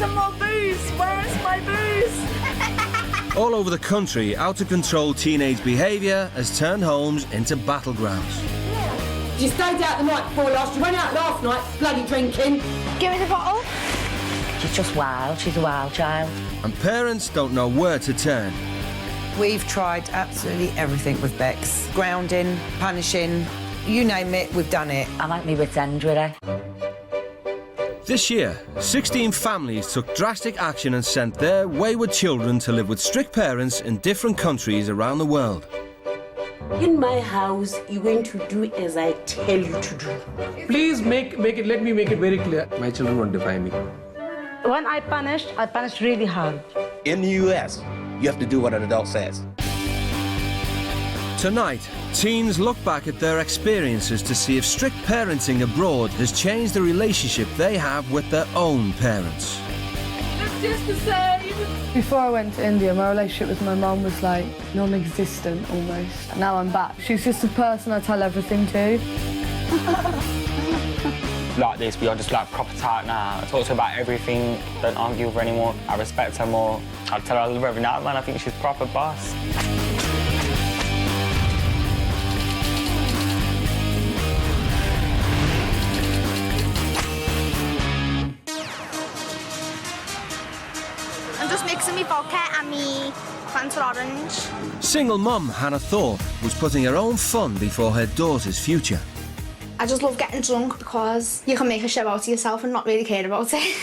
some more booze. Where's my booze? All over the country, out-of-control teenage behaviour has turned homes into battlegrounds. She stayed out the night before last. She went out last night, bloody drinking. Give me the bottle. She's just wild. She's a wild child. And parents don't know where to turn. We've tried absolutely everything with Bex. Grounding, punishing, you name it, we've done it. I'm at my wit's end with her. This year, 16 families took drastic action and sent their wayward children to live with strict parents in different countries around the world. In my house, you're going to do as I tell you to do. Please let me make it very clear. My children won't defy me. When I punished really hard. In the US, you have to do what an adult says. Tonight, teens look back at their experiences to see if strict parenting abroad has changed the relationship they have with their own parents. It's just the same. Before I went to India, my relationship with my mum was like non-existent almost. And now I'm back. She's just the person I tell everything to. Like this, we are just like proper tight now. I talk to her about everything, don't argue with her anymore. I respect her more. I tell her I love her every now and then. I think she's proper boss. I'm just mixing me vodka and me Fanta orange. Single mum Hannah Thorpe was putting her own fun before her daughter's future. I just love getting drunk because you can make a show out of yourself and not really care about it.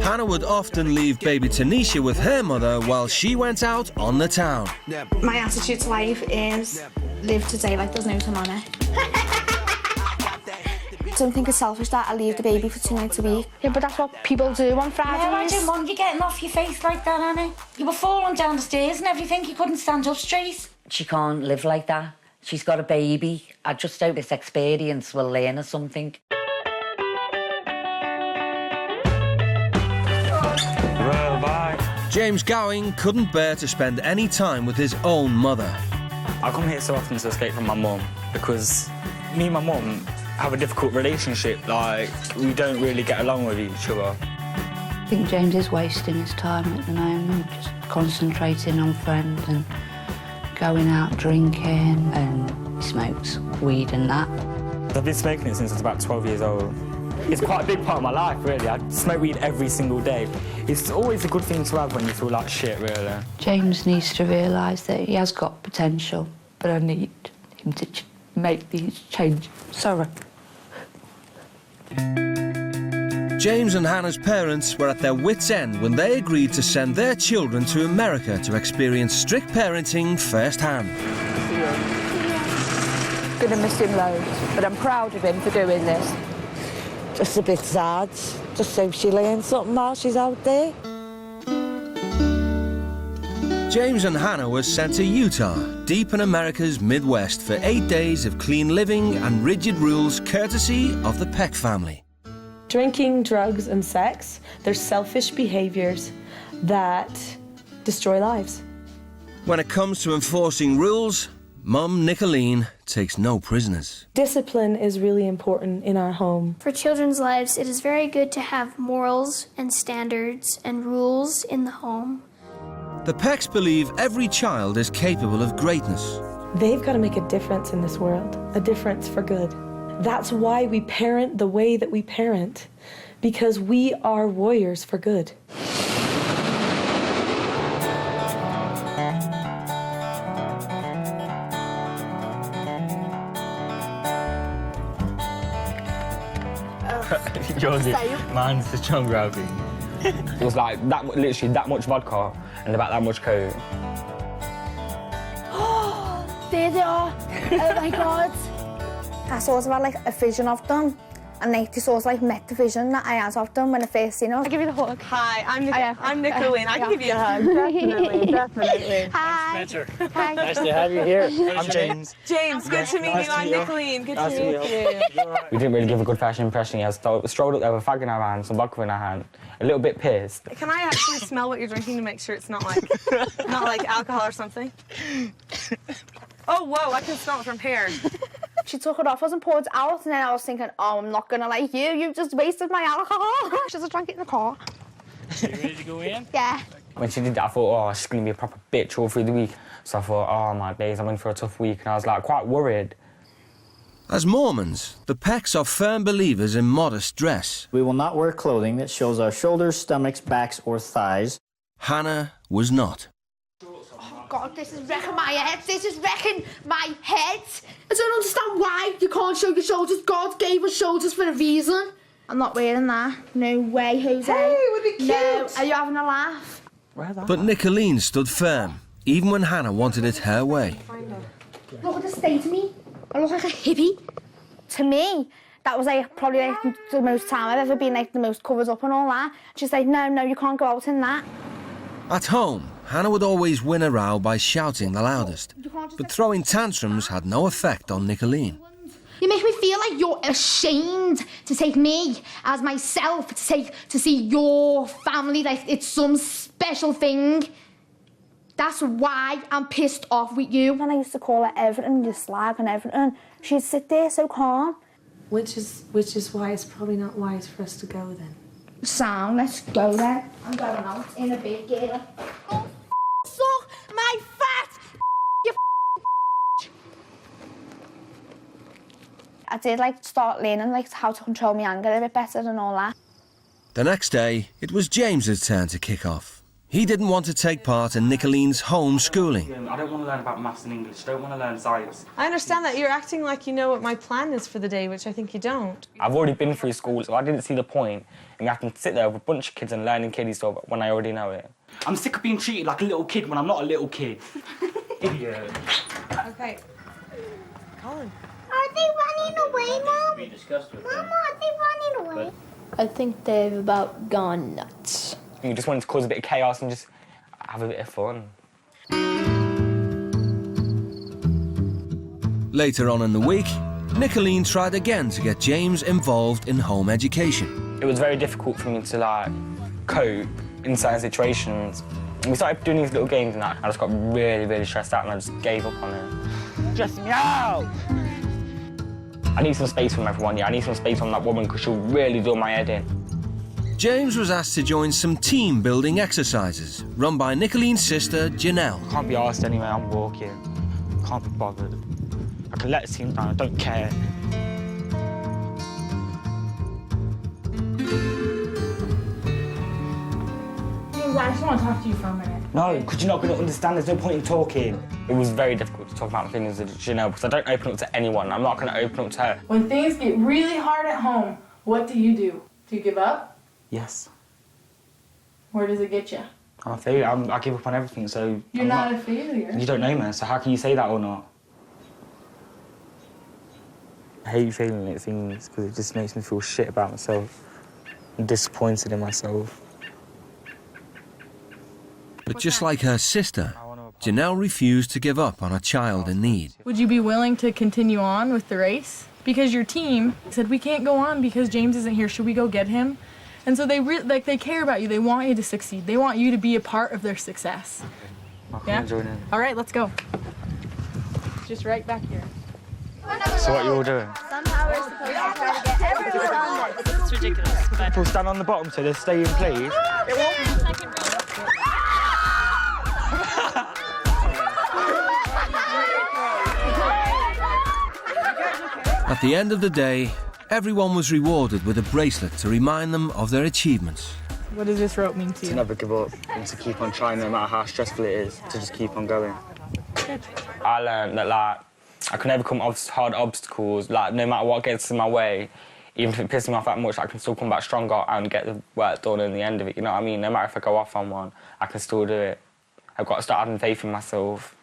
Hannah would often leave baby Tanisha with her mother while she went out on the town. My attitude to life is live today like there's no tomorrow. I don't think it's selfish that I leave the baby for 2 nights a week. Yeah, but that's what people do on Fridays. Yeah, I didn't want you getting off your face like that, Annie. You were falling down the stairs and everything. You couldn't stand up straight. She can't live like that. She's got a baby. I just hope this experience will learn her something. Well, bye. James Gowing couldn't bear to spend any time with his own mother. I come here so often to escape from my mum because me and my mum have a difficult relationship. Like, we don't really get along with each other. I think James is wasting his time at the moment, just concentrating on friends and going out drinking, and he smokes weed and that. I've been smoking it since I was about 12 years old. It's quite a big part of my life, really. I smoke weed every single day. It's always a good thing to have when you feel like shit, really. James needs to realise that he has got potential, but I need him to make these changes. Sorry. James and Hannah's parents were at their wits' end when they agreed to send their children to America to experience strict parenting firsthand. Gonna miss him loads, but I'm proud of him for doing this. Just a bit sad, just so she learns something while she's out there. James and Hannah were sent to Utah, deep in America's Midwest, for 8 days of clean living and rigid rules courtesy of the Peck family. Drinking, drugs, and sex, they're selfish behaviours that destroy lives. When it comes to enforcing rules, Mum Nicolene takes no prisoners. Discipline is really important in our home. For children's lives, it is very good to have morals and standards and rules in the home. The Pecks believe every child is capable of greatness. They've got to make a difference in this world, a difference for good. That's why we parent the way that we parent, because we are warriors for good. Yours is, mine's the strong gravity. It was like that, literally that much vodka and about that much coke. There they are. Oh my God. I sort of had like a vision of them, and they sort of like met the vision that I had of them when I first seen them. I'll give you the hug. Hi, I'm Nicolene. I can give you a hug. Definitely, definitely. Hi. Hi. Nice to have you here. I'm James. James, good to meet you. I'm Nicolene. Good to meet you. We didn't really give a good first impression. He strolled up there with a fag in our hand, some vodka in our hand, a little bit pissed. Can I actually smell what you're drinking to make sure it's not like alcohol or something? Oh, whoa, I can smell it from here. She took it off us and poured it out, and then I was thinking, oh, I'm not gonna like you. You just wasted my alcohol. She just drank it in the car. You ready to go in? Yeah. When she did that, I thought, oh, she's going to be a proper bitch all through the week. So I thought, oh, my days, I'm in for a tough week. And I was, like, quite worried. As Mormons, the Pecks are firm believers in modest dress. We will not wear clothing that shows our shoulders, stomachs, backs, or thighs. Hannah was not. Oh, God, this is wrecking my head. This is wrecking my head. I don't understand why you can't show your shoulders. God gave us shoulders for a reason. I'm not wearing that. No way, Jose. Hey, it would be cute. No, are you having a laugh? But Nicolene stood firm, even when Hannah wanted it her way. Look at the state of me. I look like a hippie. To me, that was like probably like the most time I've ever been like the most covered up and all that. She's like, no, you can't go out in that. At home, Hannah would always win a row by shouting the loudest. But throwing tantrums had no effect on Nicolene. You make me feel like you're ashamed to take me as myself, to see your family like it's some special thing. That's why I'm pissed off with you. When I used to call her everything, your slag and everything, she'd sit there so calm. Which is why it's probably not wise for us to go then. Sam, let's go then. I'm going out in a big girl. Oh, suck my fat, you I did like start learning like how to control my anger a bit better and all that. The next day, it was James's turn to kick off. He didn't want to take part in Nicolene's homeschooling. I don't want to learn about maths and English. I don't want to learn science. I understand that. You're acting like you know what my plan is for the day, which I think you don't. I've already been through school, so I didn't see the point in having to sit there with a bunch of kids and learning kiddie stuff when I already know it. I'm sick of being treated like a little kid when I'm not a little kid. Idiot. Okay. Colin. Are they running away, Mom? Mama, are they running away? I think they've about gone nuts. You just wanted to cause a bit of chaos and just have a bit of fun. Later on in the week, Nicolene tried again to get James involved in home education. It was very difficult for me to, like, cope in certain situations. We started doing these little games and that. I just got really, really stressed out and I just gave up on it. Stressing me out! I need some space from everyone, yeah. I need some space from that woman because she'll really do my head in. James was asked to join some team-building exercises run by Nicolene's sister, Janelle. Can't be asked anyway, I'm walking. Can't be bothered. I can let the team down, I don't care. I just want to talk to you for a minute. No, because you're not going to understand, there's no point in talking. It was very difficult to talk about my feelings with Janelle because I don't open up to anyone. I'm not going to open up to her. When things get really hard at home, what do? Do you give up? Yes. Where does it get you? I'm a failure. I give up on everything, so... You're not a failure. You don't know me, so how can you say that or not? I hate feeling it things because it just makes me feel shit about myself. I'm disappointed in myself. But just like her sister, Janelle refused to give up on a child in need. Would you be willing to continue on with the race? Because your team said, we can't go on because James isn't here. Should we go get him? And so they care about you. They want you to succeed. They want you to be a part of their success. Yeah? All right, let's go. Just right back here. So what are you all doing? Somehow we're supposed to try to get everyone on. It's ridiculous. People stand on the bottom so they stay in place. At the end of the day, everyone was rewarded with a bracelet to remind them of their achievements. What does this rope mean to you? To never give up and to keep on trying no matter how stressful it is, to just keep on going. I learned that, like, I can overcome hard obstacles, like, no matter what gets in my way, even if it pisses me off that much, I can still come back stronger and get the work done in the end of it, you know what I mean? No matter if I go off on one, I can still do it. I've got to start having faith in myself.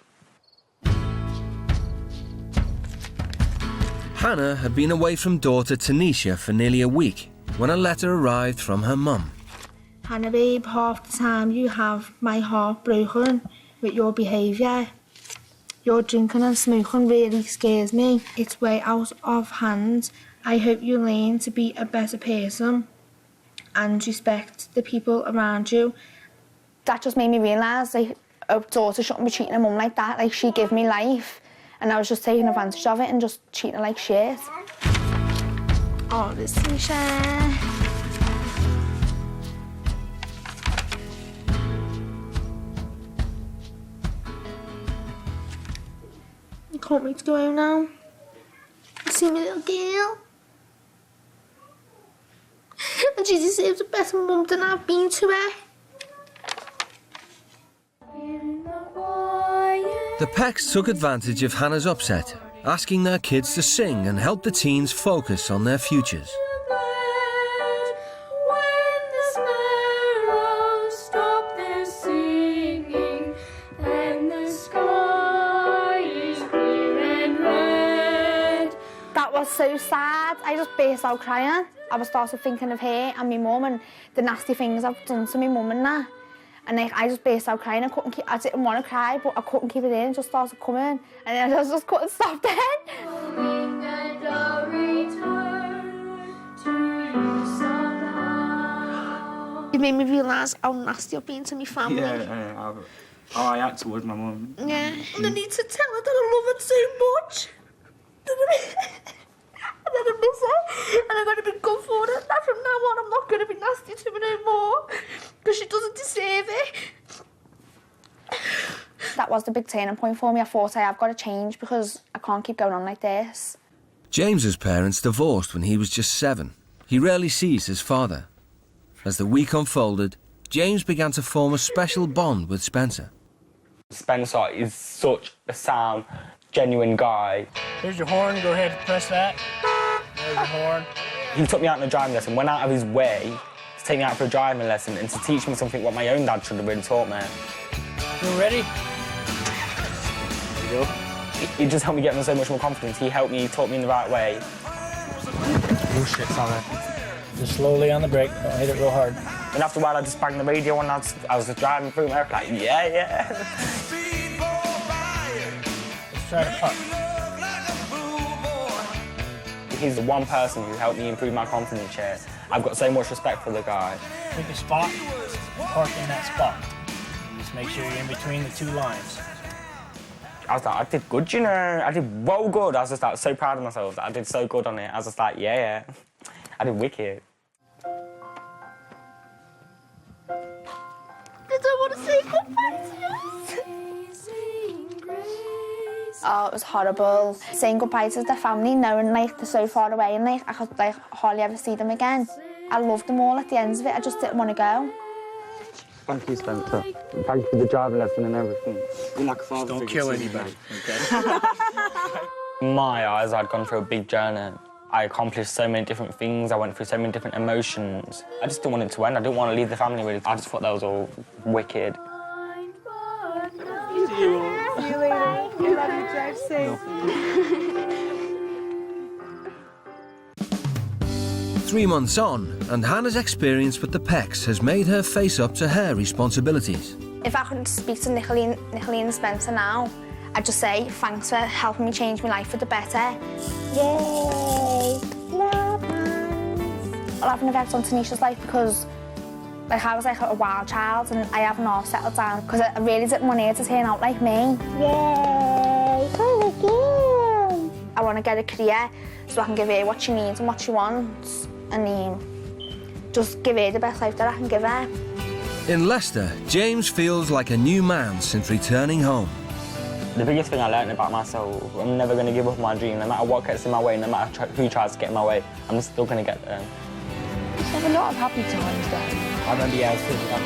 Hannah had been away from daughter Tanisha for nearly a week when a letter arrived from her mum. Hannah, babe, half the time you have my heart broken with your behaviour. Your drinking and smoking really scares me. It's way out of hand. I hope you learn to be a better person and respect the people around you. That just made me realise, like, a daughter shouldn't be treating a mum like that. Like, she gave me life And I was just taking advantage of it and just treating her like shit. Oh, this t-shirt. I can't wait to go home now. See my little girl. And she deserves the best mum than I've been to her. The Pecks took advantage of Hannah's upset, asking their kids to sing and help the teens focus on their futures. That was so sad. I just burst out crying. I was started thinking of her and my mum and the nasty things I've done to my mum and that. And like, I just burst out crying. I didn't want to cry, but I couldn't keep it in. It just started coming. And I just couldn't stop then. It made me realise how nasty I've been to my family. Yeah, I act towards my mum. Yeah. And I need to tell her that I love her so much. And I miss her. And I'm going to be good for her. That from now on, I'm not going to be nasty to her no more. Because she doesn't deserve it. That was the big turning point for me. I thought I've got to change because I can't keep going on like this. James's parents divorced when he was just 7. He rarely sees his father. As the week unfolded, James began to form a special bond with Spencer. Spencer is such a sound, genuine guy. Here's your horn. Go ahead and press that. There's your horn. He took me out on a driving lesson, went out of his way to take me out for a driving lesson and to teach me something what my own dad should have really taught me. You ready? There you go. He just helped me get so much more confidence. He helped me, taught me in the right way. Oh shit, sorry. Just slowly on the brake. Don't hit it real hard. And after a while, I just banged the radio on. I was just driving through America like, yeah. Let's try to park. He's the one person who helped me improve my confidence here. I've got so much respect for the guy. Pick a spot, park in that spot. Just make sure you're in between the two lines. I was like, I did good, you know. I did well good. I was just like so proud of myself that I did so good on it. I was just like, yeah. I did wicked. I don't want to say goodbye to you. Oh, it was horrible. Saying goodbye to the family, knowing like they're so far away and like I could like hardly ever see them again. I loved them all at the end of it. I just didn't want to go. Thank you, Spencer. Thank you for the driving lesson and everything. You're like a father. Don't kill anybody, okay? In my eyes, I'd gone through a big journey. I accomplished so many different things. I went through so many different emotions. I just didn't want it to end. I didn't want to leave the family really. I just thought that was all wicked. See you later. You love you, drive safe. 3 months on, and Hannah's experience with the Pecks has made her face up to her responsibilities. If I could speak to Nicoline and Spencer now, I'd just say thanks for helping me change my life for the better. Yay! Love hands. I'll have an effect on Tanisha's life because like I was like a wild child and I haven't all settled down because I really didn't want her to turn out like me. Yay! Come again! I want to get a career so I can give her what she needs and what she wants and just give her the best life that I can give her. In Leicester, James feels like a new man since returning home. The biggest thing I learned about myself, I'm never going to give up my dream. No matter what gets in my way, no matter who tries to get in my way, I'm still going to get there. You have a lot of happy times though. I remember, I was thinking up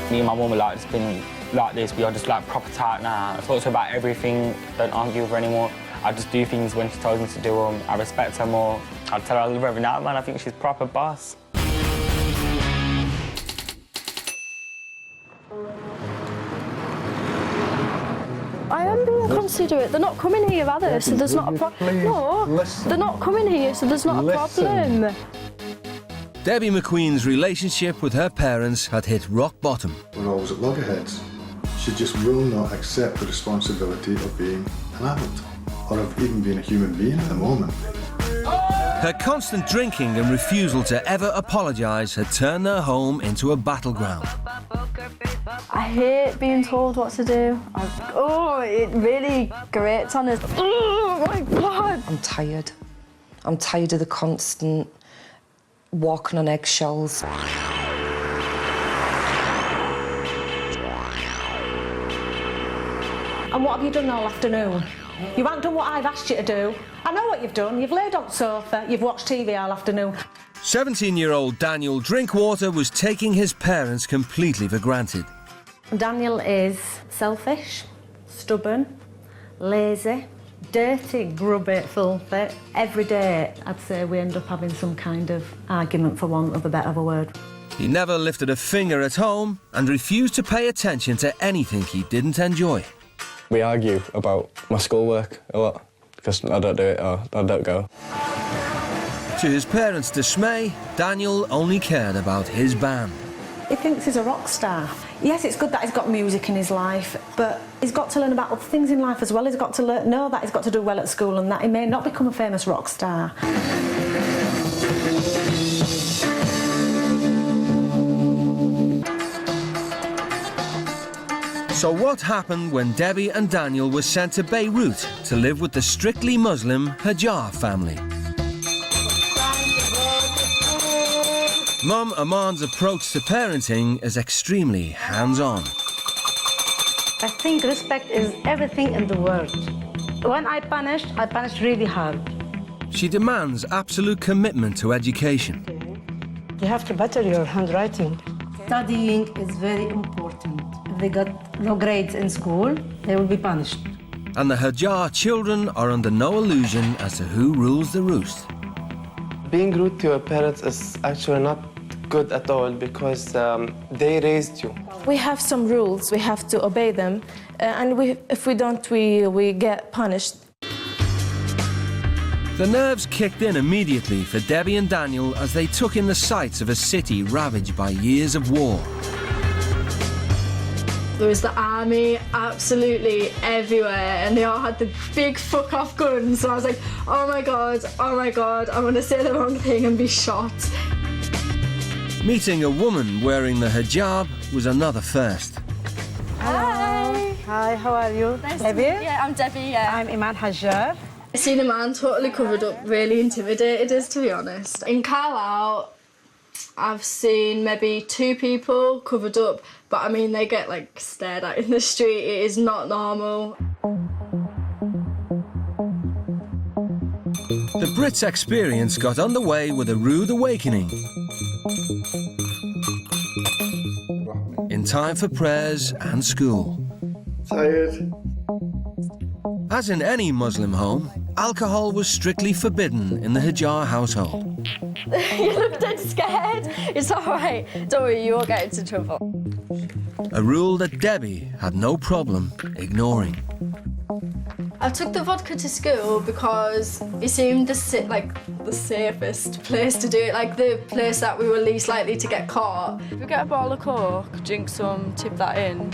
on me and my mum were like, it's been like this, we are just like proper tight now. I talk to her about everything, don't argue with her anymore. I just do things when she tells me to do them. I respect her more. I tell her I love her every now and then. I think she's proper boss. I am being considerate. They're not coming here, are they? So there's not a problem. No, they're not coming here, so there's not a problem. Debbie McQueen's relationship with her parents had hit rock bottom. We're always at loggerheads. She just will not accept the responsibility of being an adult, or of even being a human being at the moment. Her constant drinking and refusal to ever apologise had turned their home into a battleground. I hate being told what to do. It really grates on us. Oh my God! I'm tired. I'm tired of the constant walking on eggshells. And what have you done all afternoon? You haven't done what I've asked you to do. I know what you've done. You've laid on the sofa, you've watched TV all afternoon. 17-year-old Daniel Drinkwater was taking his parents completely for granted. Daniel is selfish, stubborn, lazy, dirty, grubby, filthy. Every day, I'd say we end up having some kind of argument, for want of a better word. He never lifted a finger at home and refused to pay attention to anything he didn't enjoy. We argue about my schoolwork a lot because I don't do it or I don't go. To his parents' dismay, Daniel only cared about his band. He thinks he's a rock star. Yes, it's good that he's got music in his life, but he's got to learn about other things in life as well. He's got to know that he's got to do well at school and that he may not become a famous rock star. So what happened when Debbie and Daniel were sent to Beirut to live with the strictly Muslim Hajar family? Mum Aman's approach to parenting is extremely hands-on. I think respect is everything in the world. When I punish really hard. She demands absolute commitment to education. You have to better your handwriting. Studying is very important. If they got low grades in school, they will be punished. And the Hajar children are under no illusion as to who rules the roost. Being rude to your parents is actually not good at all because they raised you. We have some rules, we have to obey them, and if we don't, we get punished. The nerves kicked in immediately for Debbie and Daniel as they took in the sights of a city ravaged by years of war. There was the army absolutely everywhere and they all had the big fuck off guns, so I was like, oh my god, I'm gonna say the wrong thing and be shot. Meeting a woman wearing the hijab was another first. Hello. Hi, how are you? Nice Debbie? to meet you. Yeah, I'm Debbie, yeah. I'm Iman Hajar. I seen a man totally covered up, really intimidated us, to be honest. In Carlisle, I've seen maybe 2 people covered up, but I mean, they get like stared at in the street. It is not normal. The Brits' experience got underway with a rude awakening. In time for prayers and school. Tired. As in any Muslim home, alcohol was strictly forbidden in the Hajar household. You look dead scared. It's all right. Don't worry, you won't get into trouble. A rule that Debbie had no problem ignoring. I took the vodka to school because it seemed the safest place to do it, like the place that we were least likely to get caught. If we get a bottle of Coke, drink some, tip that in,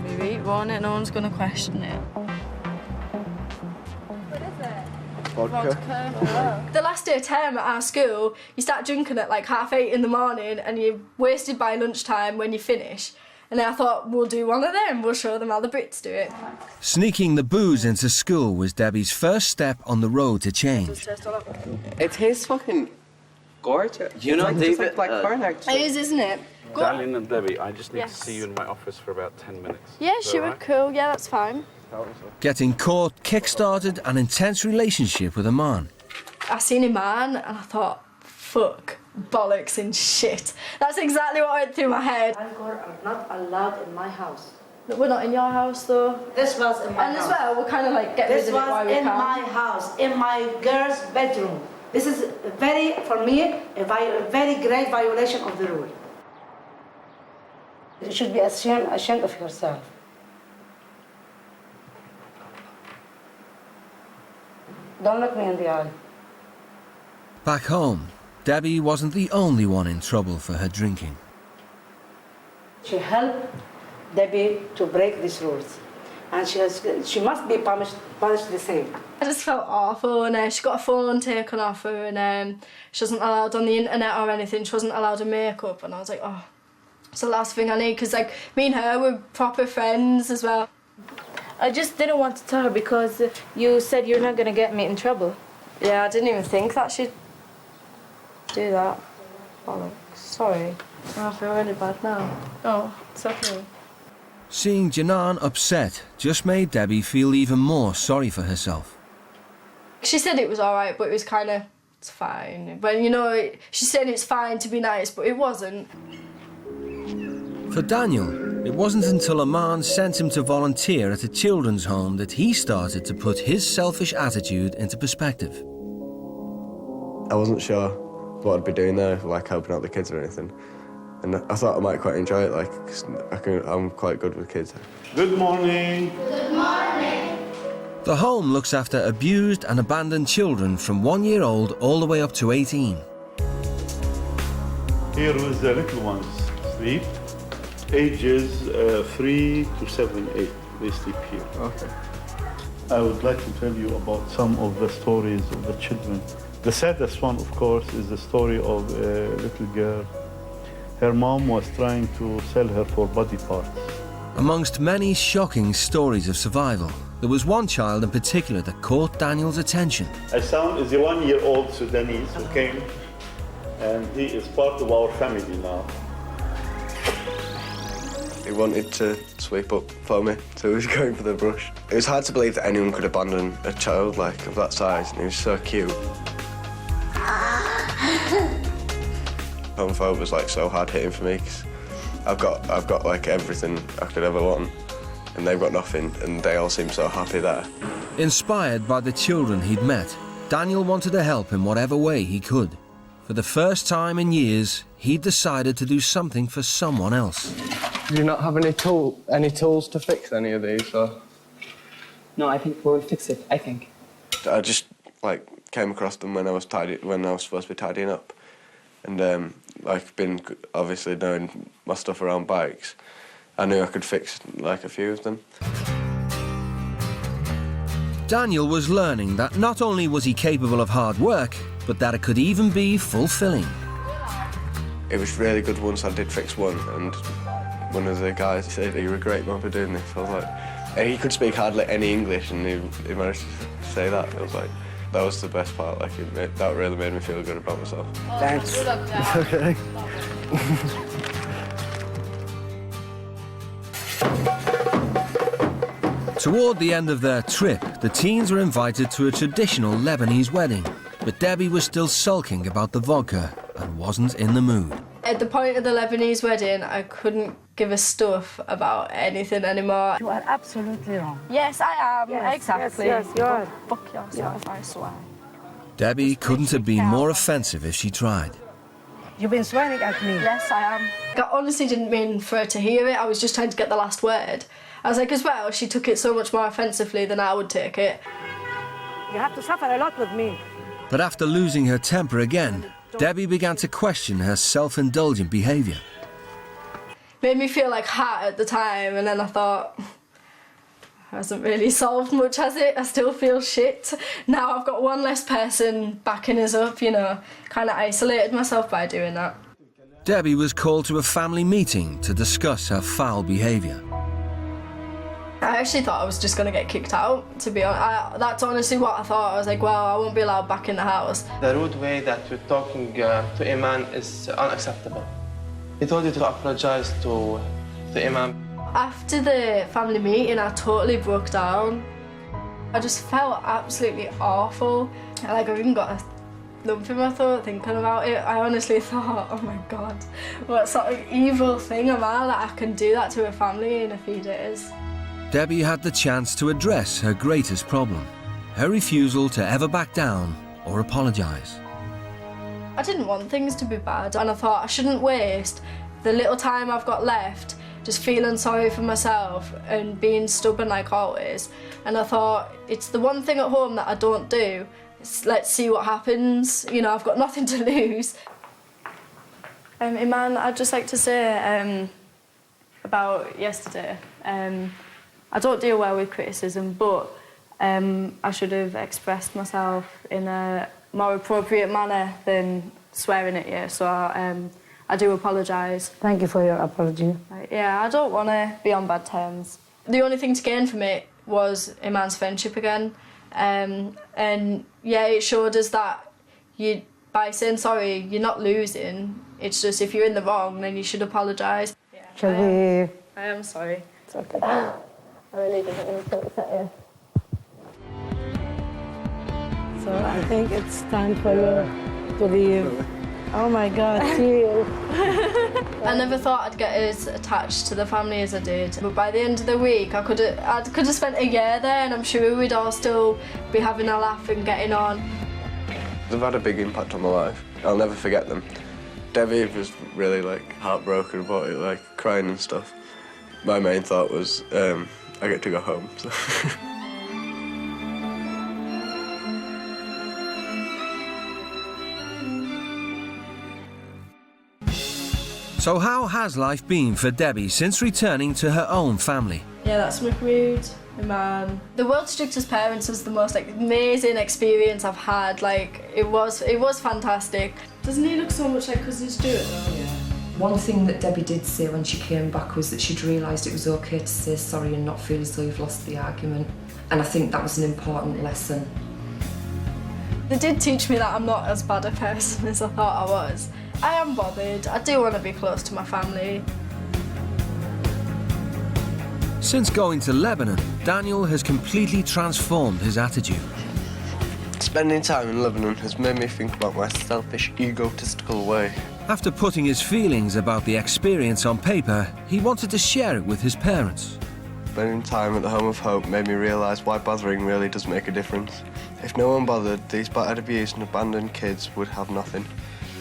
maybe eat one, and no one's going to question it. Vodka. The last day of term at our school, you start drinking at like 8:30 in the morning and you're wasted by lunchtime when you finish. And then I thought, we'll do one of them, we'll show them how the Brits do it. Sneaking the booze into school was Debbie's first step on the road to change. It tastes fucking gorgeous. You know, David, like corn actually. It is, isn't it? Darling and Debbie, I just need Yes. to see you in my office for about 10 minutes. Yeah, Is that sure, all right? cool, yeah, that's fine. Getting caught kick-started an intense relationship with a man. I seen a man and I thought, fuck, bollocks and shit. That's exactly what went through my head. Alcohol are not allowed in my house. We're not in your house though. This was in my And house. as well, we'll kind of like get This rid of it while was we in can. my house, in my girl's bedroom. This is for me, a very great violation of the rule. You should be ashamed of yourself. Don't look me in the eye. Back home, Debbie wasn't the only one in trouble for her drinking. She helped Debbie to break these rules. and she must be punished the same. I just felt awful, and she got a phone taken off her, and she wasn't allowed on the internet or anything. She wasn't allowed to make up, and I was like, oh, it's the last thing I need, because like me and her were proper friends as well. I just didn't want to tell her because you said you're not going to get me in trouble. Yeah, I didn't even think that she'd do that. Oh, sorry. I feel really bad now. Oh, it's okay. Seeing Janan upset just made Debbie feel even more sorry for herself. She said it was all right, but it was kind of, it's fine. But, you know, she said it's fine to be nice, but it wasn't. For Daniel, it wasn't until a man sent him to volunteer at a children's home that he started to put his selfish attitude into perspective. I wasn't sure what I'd be doing there, like helping out the kids or anything. And I thought I might quite enjoy it, like, 'cause I'm quite good with kids. Good morning. Good morning. The home looks after abused and abandoned children from 1 year old all the way up to 18. Here with the little ones sleep. Ages 3 to 7, 8, they sleep here. Okay. I would like to tell you about some of the stories of the children. The saddest one, of course, is the story of a little girl. Her mom was trying to sell her for body parts. Amongst many shocking stories of survival, there was one child in particular that caught Daniel's attention. Hassan is a 1-year-old Sudanese who came, and he is part of our family now. He wanted to sweep up for me, so he was going for the brush. It was hard to believe that anyone could abandon a child like of that size, and he was so cute. Homophobe was like so hard hitting for me because I've got like everything I could ever want, and they've got nothing, and they all seem so happy there. Inspired by the children he'd met, Daniel wanted to help in whatever way he could. For the first time in years, he'd decided to do something for someone else. Do you not have any tools to fix any of these? Or? No, I think we'll fix it. I think. I just like came across them when I was supposed to be tidying up, and like been obviously knowing my stuff around bikes, I knew I could fix like a few of them. Daniel was learning that not only was he capable of hard work, but that it could even be fulfilling. It was really good once I did fix one, and one of the guys said, "You're a great man for doing this." I was like, and he could speak hardly any English, and he managed to say that. I was like, that was the best part. Like, that really made me feel good about myself. Thanks. It's okay. Toward the end of their trip, the teens were invited to a traditional Lebanese wedding, but Debbie was still sulking about the vodka and wasn't in the mood. At the point of the Lebanese wedding, I couldn't give a stuff about anything anymore. You are absolutely wrong. Yes, I am. Yes, exactly. Yes, you are. Fuck yourself, I swear. Debbie couldn't have been more offensive if she tried. You've been swearing at me. Yes, I am. I honestly didn't mean for her to hear it. I was just trying to get the last word. I was like, as well, she took it so much more offensively than I would take it. You have to suffer a lot with me. But after losing her temper again, Debbie began to question her self-indulgent behaviour. Made me feel like hot at the time, and then I thought, hasn't really solved much, has it? I still feel shit. Now I've got one less person backing us up, you know. Kind of isolated myself by doing that. Debbie was called to a family meeting to discuss her foul behaviour. I actually thought I was just going to get kicked out, to be honest. That's honestly what I thought. I was like, well, I won't be allowed back in the house. The rude way that you're talking to Iman is unacceptable. He told you to apologize to Iman. After the family meeting, I totally broke down. I just felt absolutely awful. Like, I've even got a lump in my throat thinking about it. I honestly thought, oh my God, what sort of evil thing am I that I can do that to a family in a few days? Debbie had the chance to address her greatest problem, her refusal to ever back down or apologise. I didn't want things to be bad, and I thought I shouldn't waste the little time I've got left just feeling sorry for myself and being stubborn like always. And I thought, it's the one thing at home that I don't do. Let's see what happens. You know, I've got nothing to lose. Iman, I'd just like to say about yesterday. I don't deal well with criticism, but I should have expressed myself in a more appropriate manner than swearing at you, so I do apologise. Thank you for your apology. Yeah, I don't want to be on bad terms. The only thing to gain from it was a man's friendship again. And yeah, it showed us that by saying sorry, you're not losing. It's just if you're in the wrong, then you should apologise. Yeah, Shall we? I am sorry. It's okay. I really didn't mean to upset you. So I think it's time for you to leave. Oh my God, tears. I never thought I'd get as attached to the family as I did. But by the end of the week, I could have spent a year there, and I'm sure we'd all still be having a laugh and getting on. They've had a big impact on my life. I'll never forget them. Debbie was really heartbroken about it, crying and stuff. My main thought was, I get to go home. So. So how has life been for Debbie since returning to her own family? Yeah, that's my rude. Man, the world's strictest parents was the most amazing experience I've had. It was fantastic. Doesn't he look so much like Cousin Stuart though? Yeah. One thing that Debbie did say when she came back was that she'd realised it was okay to say sorry and not feel as though you've lost the argument. And I think that was an important lesson. They did teach me that I'm not as bad a person as I thought I was. I am bothered. I do want to be close to my family. Since going to Lebanon, Daniel has completely transformed his attitude. Spending time in Lebanon has made me think about my selfish, egotistical way. After putting his feelings about the experience on paper, he wanted to share it with his parents. Spending time at the Home of Hope made me realise why bothering really does make a difference. If no one bothered, these battered, abused and abandoned kids would have nothing.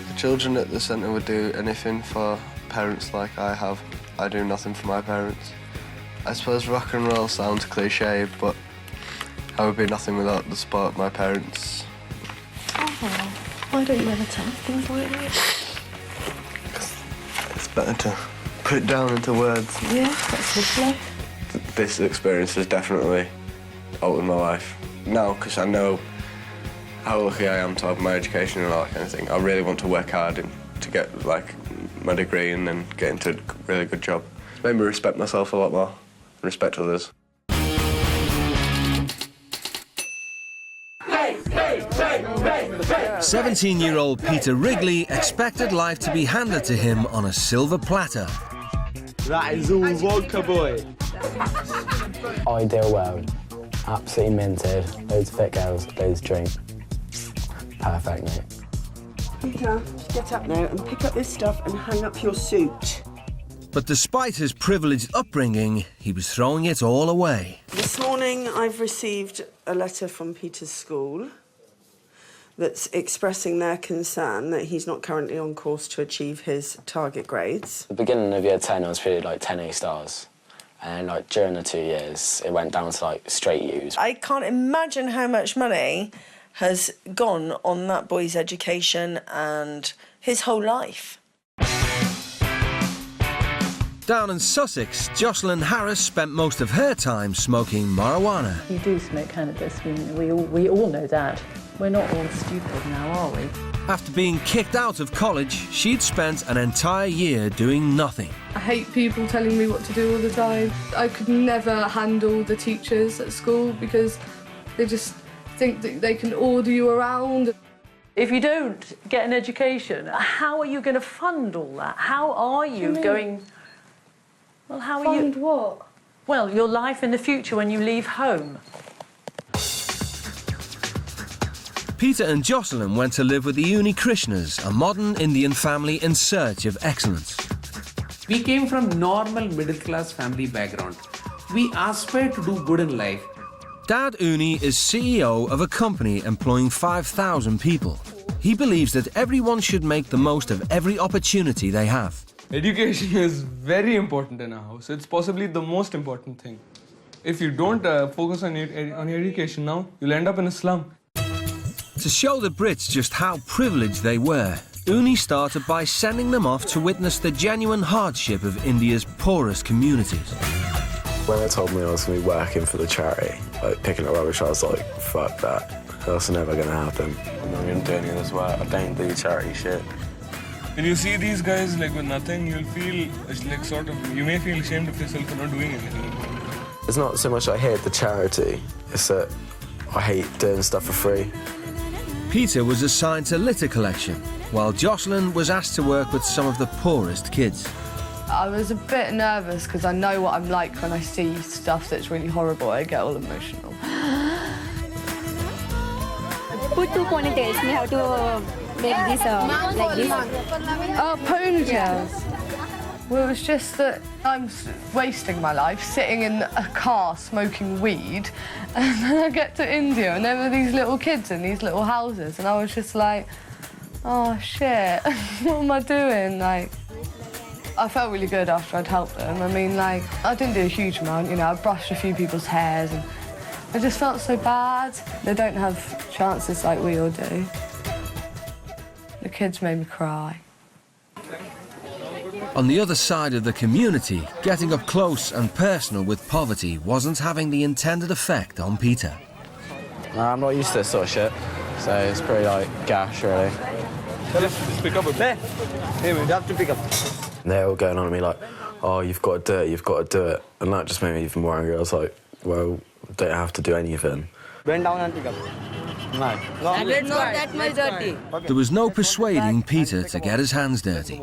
The children at the centre would do anything for parents like I have. I do nothing for my parents. I suppose rock and roll sounds cliché, but I would be nothing without the support of my parents. Oh, why don't you ever tell us things like that? It's better to put it down into words. Yeah, that's lovely. This experience has definitely altered my life. Now, because I know how lucky I am to have my education and all that kind of thing, I really want to work hard to get my degree and then get into a really good job. It's made me respect myself a lot more and respect others. 17-year-old Peter Wrigley expected life to be handed to him on a silver platter. That is all vodka, boy. Ideal world. Absolutely minted. Loads of fit girls, loads of drink. Perfect, mate. Peter, get up now and pick up this stuff and hang up your suit. But despite his privileged upbringing, he was throwing it all away. This morning I've received a letter from Peter's school that's expressing their concern that he's not currently on course to achieve his target grades. At the beginning of year 10, I was feeling 10 A stars. And during the 2 years, it went down to straight U's. I can't imagine how much money has gone on that boy's education and his whole life. Down in Sussex, Jocelyn Harris spent most of her time smoking marijuana. You do smoke cannabis, we all know that. We're not all stupid now, are we? After being kicked out of college, she'd spent an entire year doing nothing. I hate people telling me what to do all the time. I could never handle the teachers at school because they just think that they can order you around. If you don't get an education, how are you going to fund all that? How are you going... Well, how are you... Fund what? Well, your life in the future when you leave home. Peter and Jocelyn went to live with the Uni Krishnas, a modern Indian family in search of excellence. We came from normal middle-class family background. We aspire to do good in life. Dad Uni is CEO of a company employing 5,000 people. He believes that everyone should make the most of every opportunity they have. Education is very important in our house. It's possibly the most important thing. If you don't focus on your education now, you'll end up in a slum. To show the Brits just how privileged they were, Uni started by sending them off to witness the genuine hardship of India's poorest communities. When they told me I was going to be working for the charity, like picking up rubbish, I was like, fuck that. That's never going to happen. I'm not going to do any of this work. I don't do charity shit. When you see these guys like with nothing, you'll feel like sort of, you may feel ashamed of yourself for not doing anything. It's not so much I hate the charity, it's that I hate doing stuff for free. Peter was assigned to litter collection, while Jocelyn was asked to work with some of the poorest kids. I was a bit nervous because I know what I'm like when I see stuff that's really horrible. I get all emotional. Put 2 ponytails. We have to make this like this. Oh, ponytails. Well, it was just that I'm wasting my life sitting in a car smoking weed, and then I get to India and there were these little kids in these little houses, and I was just like, oh shit, what am I doing? Like, I felt really good after I'd helped them. I mean, like, I didn't do a huge amount, you know, I brushed a few people's hairs, and I just felt so bad. They don't have chances like we all do. The kids made me cry. On the other side of the community, getting up close and personal with poverty wasn't having the intended effect on Peter. I'm not used to this sort of shit, so it's pretty, like, gash, really. Just pick up a bit. Hey, man, you have to pick up. And they're all going on at me like, oh, you've got to do it, you've got to do it. And that just made me even more angry. I was like, well, I don't have to do anything. Bend down and pick up. No. And it's not that much dirty. There was no persuading Peter to get his hands dirty.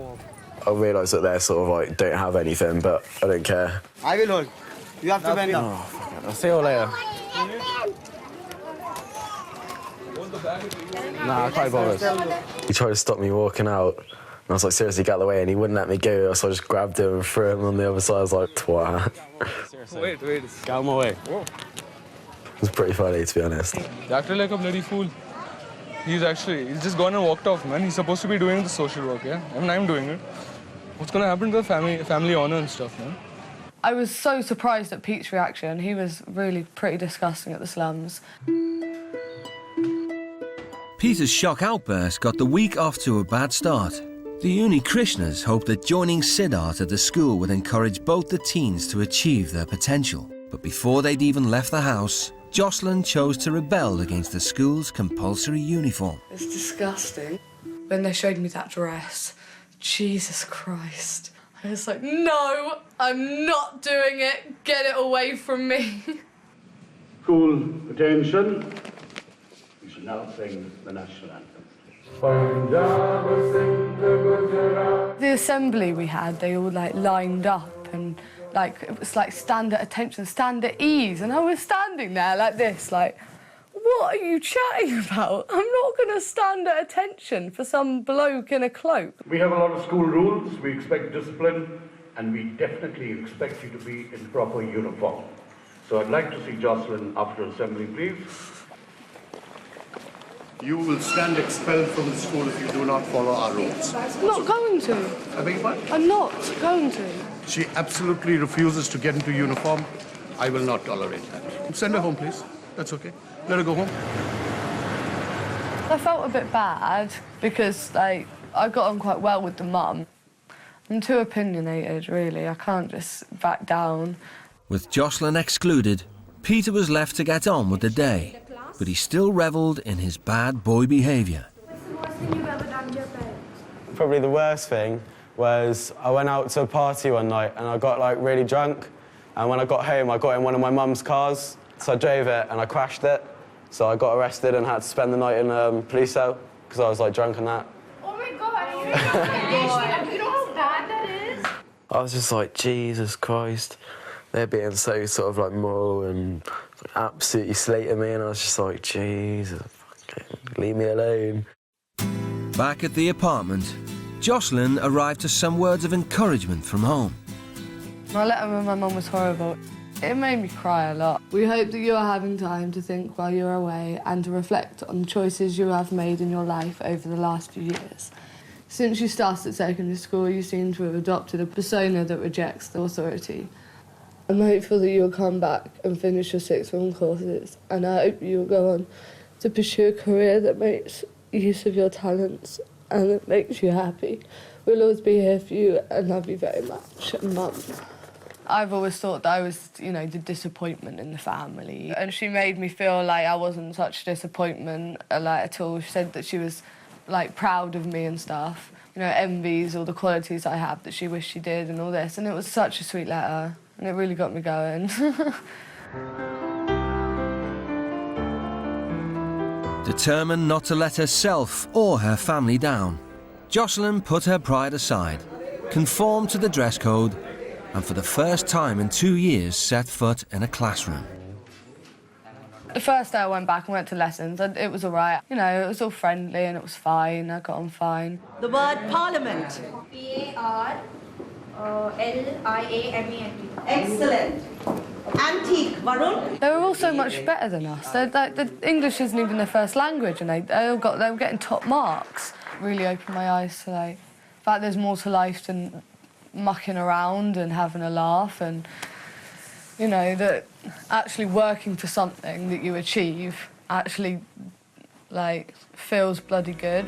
I realised that they're sort of like, don't have anything, but I don't care. I will hold. You have to bend down. Oh, fuck it. I'll see you all later. Nah, I can't bother. He tried to stop me walking out, and I was like, seriously, get out of the way, and he wouldn't let me go, so I just grabbed him and threw him on the other side. I was like, twat. Wait. Get out of my way. Whoa. It was pretty funny, to be honest. He acted like a bloody fool. He's just gone and walked off, man. He's supposed to be doing the social work, yeah? I mean, I'm doing it. What's gonna happen to the family honor and stuff, man? I was so surprised at Pete's reaction. He was really pretty disgusting at the slums. Peter's shock outburst got the week off to a bad start. The uni Krishnas hoped that joining Siddharth at the school would encourage both the teens to achieve their potential. But before they'd even left the house, Jocelyn chose to rebel against the school's compulsory uniform. It's disgusting. When they showed me that dress, Jesus Christ. I was like, no, I'm not doing it. Get it away from me. School attention. We should now sing the national anthem. The assembly we had, they all like lined up and like it was like stand at attention, stand at ease, and I was standing there like this, like, what are you chatting about? I'm not going to stand at attention for some bloke in a cloak. We have a lot of school rules, we expect discipline, and we definitely expect you to be in proper uniform. So I'd like to see Jocelyn after assembly, please. You will stand expelled from the school if you do not follow our rules. I'm not going to. I beg your pardon? I'm not going to. She absolutely refuses to get into uniform. I will not tolerate that. Send her home, please. That's okay. Let her go home. I felt a bit bad because like I got on quite well with the mum. I'm too opinionated, really. I can't just back down. With Jocelyn excluded, Peter was left to get on with the day, but he still revelled in his bad boy behaviour. Probably the worst thing was I went out to a party one night and I got like really drunk, and when I got home I got in one of my mum's cars, so I drove it and I crashed it, so I got arrested and had to spend the night in a police cell because I was like drunk and that. Oh my God, you know how bad that is? I was just like, Jesus Christ, they're being so sort of like moral and absolutely slating me, and I was just like, Jesus, leave me alone. Back at the apartment, Jocelyn arrived to some words of encouragement from home. My letter with my mum was horrible. It made me cry a lot. We hope that you are having time to think while you're away and to reflect on the choices you have made in your life over the last few years. Since you started secondary school, you seem to have adopted a persona that rejects the authority. I'm hopeful that you'll come back and finish your sixth form courses, and I hope you'll go on to pursue a career that makes use of your talents and that makes you happy. We'll always be here for you and love you very much, Mum. I've always thought that I was, you know, the disappointment in the family. And she made me feel like I wasn't such a disappointment, like, at all. She said that she was, like, proud of me and stuff. You know, envies all the qualities I have that she wished she did and all this. And it was such a sweet letter. And it really got me going. Determined not to let herself or her family down, Jocelyn put her pride aside, conformed to the dress code, and for the first time in 2 years set foot in a classroom. The first day I went back and went to lessons, it was all right. You know, it was all friendly and it was fine. I got on fine. The word parliament. P-A-R-L-I-A-M-E-N-T. Excellent. Antique, Varun. They were all so much better than us. The English isn't even their first language, and they were getting top marks. Really opened my eyes to, like, the fact there's more to life than mucking around and having a laugh, and, you know, that actually working for something that you achieve actually, like, feels bloody good.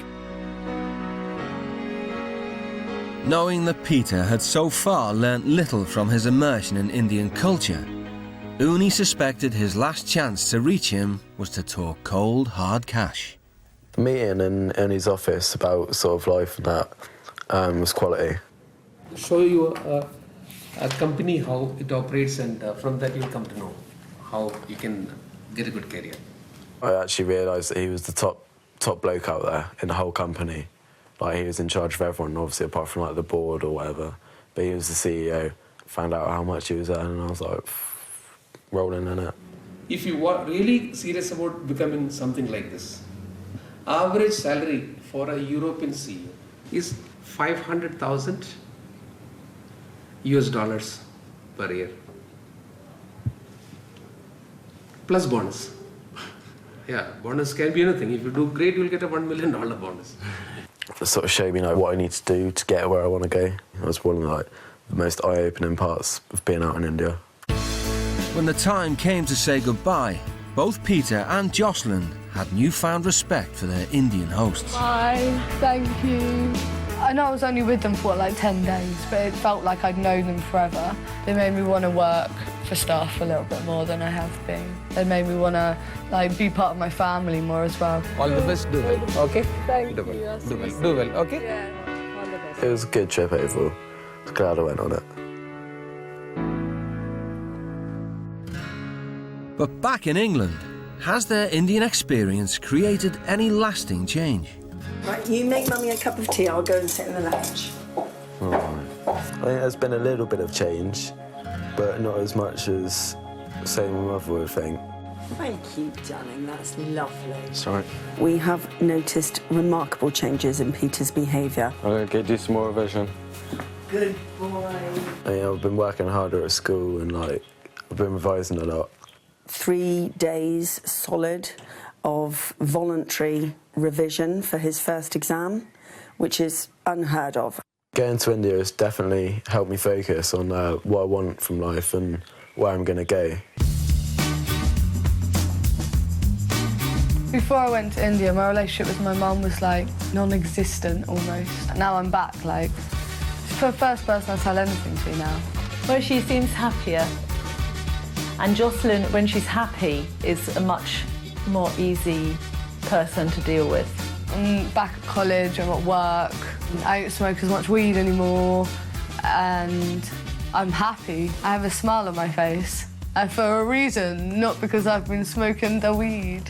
Knowing that Peter had so far learnt little from his immersion in Indian culture, Uni suspected his last chance to reach him was to talk cold, hard cash. The meeting in his office about sort of life and that was quality. Show you a company, how it operates, and from that you'll come to know how you can get a good career. I actually realised that he was the top bloke out there in the whole company. Like, he was in charge of everyone, obviously, apart from, like, the board or whatever. But he was the CEO. Found out how much he was earning, and I was like, rolling in it. If you are really serious about becoming something like this, average salary for a European CEO is $500,000 US per year. Plus bonus. Yeah, bonus can be anything. If you do great, you'll get a $1 million bonus. It sort of showed me, like, what I need to do to get where I want to go. That was one of, like, the most eye-opening parts of being out in India. When the time came to say goodbye, both Peter and Jocelyn had newfound respect for their Indian hosts. Bye, thank you. I know I was only with them for, like, 10 days, but it felt like I'd known them forever. They made me want to work for stuff a little bit more than I have been. They made me want to, like, be part of my family more as well. All the best, do well, okay? Thank you. Do well, okay? Yeah, all the best. It was a good trip overall. I was glad I went on it. But back in England, has their Indian experience created any lasting change? Right, you make Mummy a cup of tea, I'll go and sit in the lounge. I think there's been a little bit of change, but not as much as, say, my mother would think. Thank you, darling, that's lovely. Sorry. We have noticed remarkable changes in Peter's behaviour. I'm going to do some more revision. Good boy. I've been working harder at school and, like, I've been revising a lot. 3 days solid of voluntary revision for his first exam, which is unheard of. Going to India has definitely helped me focus on what I want from life and where I'm going to go. Before I went to India, my relationship with my mum was, like, non-existent almost. Now I'm back, like, she's the first person I tell anything to now. Well, she seems happier. And Jocelyn, when she's happy, is a much more easy person to deal with. I'm back at college, I'm at work, I don't smoke as much weed anymore, and I'm happy. I have a smile on my face, and for a reason, not because I've been smoking the weed.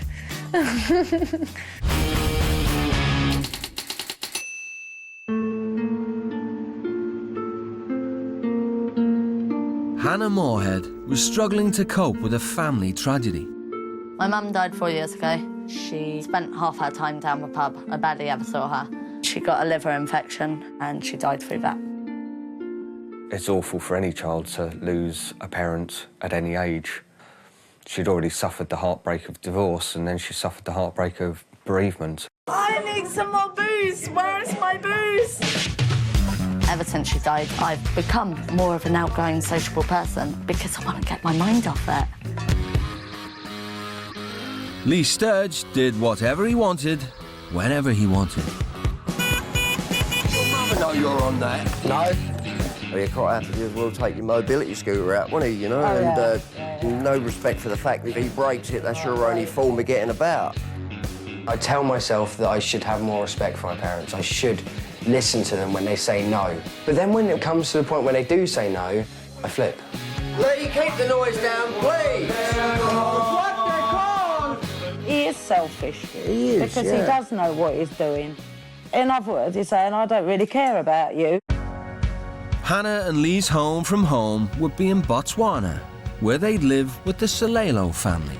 Hannah Moorhead was struggling to cope with a family tragedy. My mum died 4 years ago. She spent half her time down the pub. I barely ever saw her. She got a liver infection and she died through that. It's awful for any child to lose a parent at any age. She'd already suffered the heartbreak of divorce and then she suffered the heartbreak of bereavement. I need some more booze. Where is my booze? Ever since she died, I've become more of an outgoing, sociable person because I want to get my mind off it. Lee Sturge did whatever he wanted, whenever he wanted. Your mother know you're on that? No. Well, you're quite happy to will take your mobility scooter out, won't he, you know? No respect for the fact that if he breaks it, that's your only form of getting about. I tell myself that I should have more respect for my parents. I should listen to them when they say no. But then when it comes to the point where they do say no, I flip. Lee, keep the noise down, please! He is selfish. He is, because he does know what he's doing. In other words, he's saying, I don't really care about you. Hannah and Lee's home from home would be in Botswana, where they'd live with the Salelo family.